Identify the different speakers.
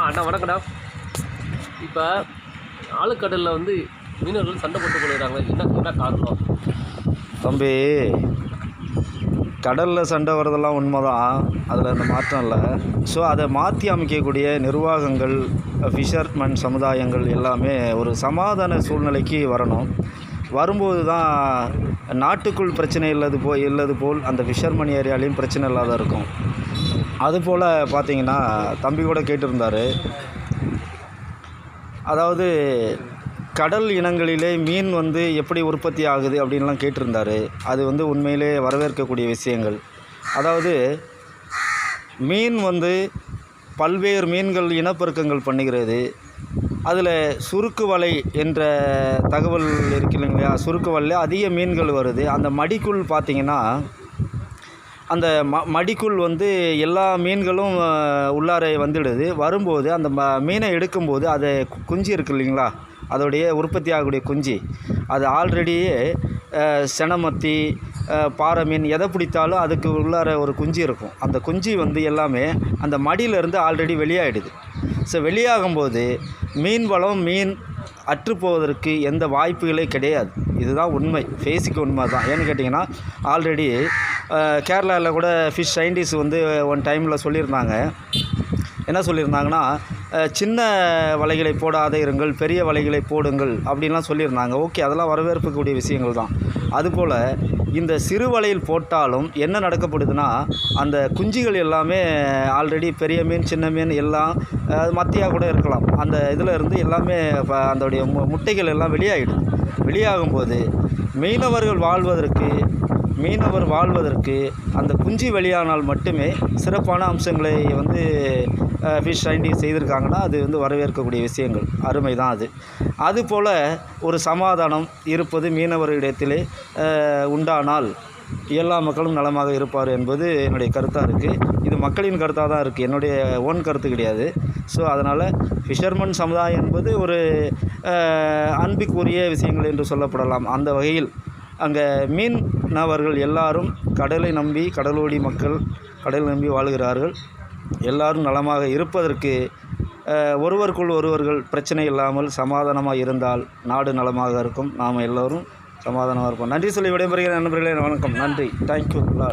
Speaker 1: அண்ணா வணக்கம்ண்ணா. இப்போ ஆழ்கடலில் வந்து மீனவர்கள் சண்டை போட்டு கொள்கிறாங்க. என்ன என்ன காரணம்?
Speaker 2: தம்பி, கடலில் சண்டை வர்றதெல்லாம் உண்மை தான், அதில் எந்த மாற்றம் இல்லை. ஸோ அதை மாற்றி அமைக்கக்கூடிய நிர்வாகங்கள், ஃபிஷர்மேன் சமுதாயங்கள் எல்லாமே ஒரு சமாதான சூழ்நிலைக்கு வரணும். வரும்போது தான் நாட்டுக்குள் பிரச்சனை இல்லது போல் அந்த ஃபிஷர்மேன் ஏரியாலையும் பிரச்சனை இல்லாத இருக்கும். அதுபோல் பார்த்திங்கன்னா தம்பி கூட கேட்டிருந்தார். அதாவது கடல் இனங்களிலே மீன் வந்து எப்படி உற்பத்தி ஆகுது அப்படின்லாம் கேட்டிருந்தார். அது வந்து உண்மையிலே வரவேற்கக்கூடிய விஷயங்கள். அதாவது மீன் வந்து பல்வேறு மீன்கள் இனப்பெருக்கங்கள் பண்ணுகிறது. அதில் சுருக்கு வலை என்ற தகவல் இருக்கு இல்லைங்களா? சுருக்கு வலையில் அதிக மீன்கள் வருது. அந்த மடிக்குள் பார்த்திங்கன்னா அந்த மடிக்குள் வந்து எல்லா மீன்களும் உள்ளார வந்துடுது. வரும்போது அந்த மீனை எடுக்கும்போது அது குஞ்சு இருக்குது இல்லைங்களா, அதோடைய உற்பத்தி ஆகக்கூடிய குஞ்சு அது ஆல்ரெடியே செனமத்தி, பாறை மீன் எதை பிடித்தாலும் அதுக்கு உள்ளார ஒரு குஞ்சு இருக்கும். அந்த குஞ்சு வந்து எல்லாமே அந்த மடியிலேருந்து ஆல்ரெடி வெளியாகிடுது. ஸோ வெளியாகும்போது மீன் மீன் அற்றுப்போவதற்கு எந்த வாய்ப்புகளே கிடையாது. இதுதான் உண்மை, பேசிக் உண்மை தான். ஏன்னு கேட்டிங்கன்னா, ஆல்ரெடி கேரளாவில் கூட ஃபிஷ் சயின்டிஸ்ட் வந்து ஒன் டைமில் சொல்லியிருந்தாங்க. என்ன சொல்லியிருந்தாங்கன்னா, சின்ன வலைகளை போடாத இருங்கள், பெரிய வலைகளை போடுங்கள் அப்படின்லாம் சொல்லியிருந்தாங்க. ஓகே, அதெல்லாம் வரவேற்கக்கூடிய விஷயங்கள் தான். அதுபோல் இந்த சிறு வலையில் போட்டாலும் என்ன நடக்கப்படுதுன்னா, அந்த குஞ்சுகள் எல்லாமே ஆல்ரெடி பெரிய மீன் சின்ன மீன் எல்லாம் மத்தியாக கூட இருக்கலாம், அந்த இதில் இருந்து எல்லாமே அதோடைய முட்டைகள் எல்லாம் வெளியாகும்போது மீனவர் வாழ்வதற்கு அந்த குஞ்சு வெளியானால் மட்டுமே சிறப்பான அம்சங்களை வந்து ஃபிஷ் சயின்டிஸ்ட் செய்திருக்காங்கன்னா அது வந்து வரவேற்கக்கூடிய விஷயங்கள், அருமை தான் அது. அதுபோல் ஒரு சமாதானம் இருப்பது மீனவர்களிடத்திலே உண்டானால் எல்லா மக்களும் நலமாக இருப்பார் என்பது என்னுடைய கருத்தாக இருக்குது. இது மக்களின் கருத்தாக தான் இருக்குது, என்னுடைய ஓன் கருத்து கிடையாது. ஸோ அதனால் ஃபிஷர்மேன் சமுதாயம் என்பது ஒரு அன்பிற்குரிய விஷயங்கள் என்று சொல்லப்படலாம். அந்த வகையில் அங்கே மீனவர்கள் எல்லாரும் கடலை நம்பி, கடலோடி மக்கள் கடலை நம்பி வாழ்கிறார்கள். எல்லாரும் நலமாக இருப்பதற்கு ஒருவருக்குள் ஒருவர்கள் பிரச்சனை இல்லாமல் சமாதானமாக இருந்தால் நாடு நலமாக இருக்கும். நாம் எல்லோரும் சமாதானமாக இருப்போம். நன்றி சொல்லி விடைபெறுகிற நண்பர்களே, வணக்கம். நன்றி. Thank you lot.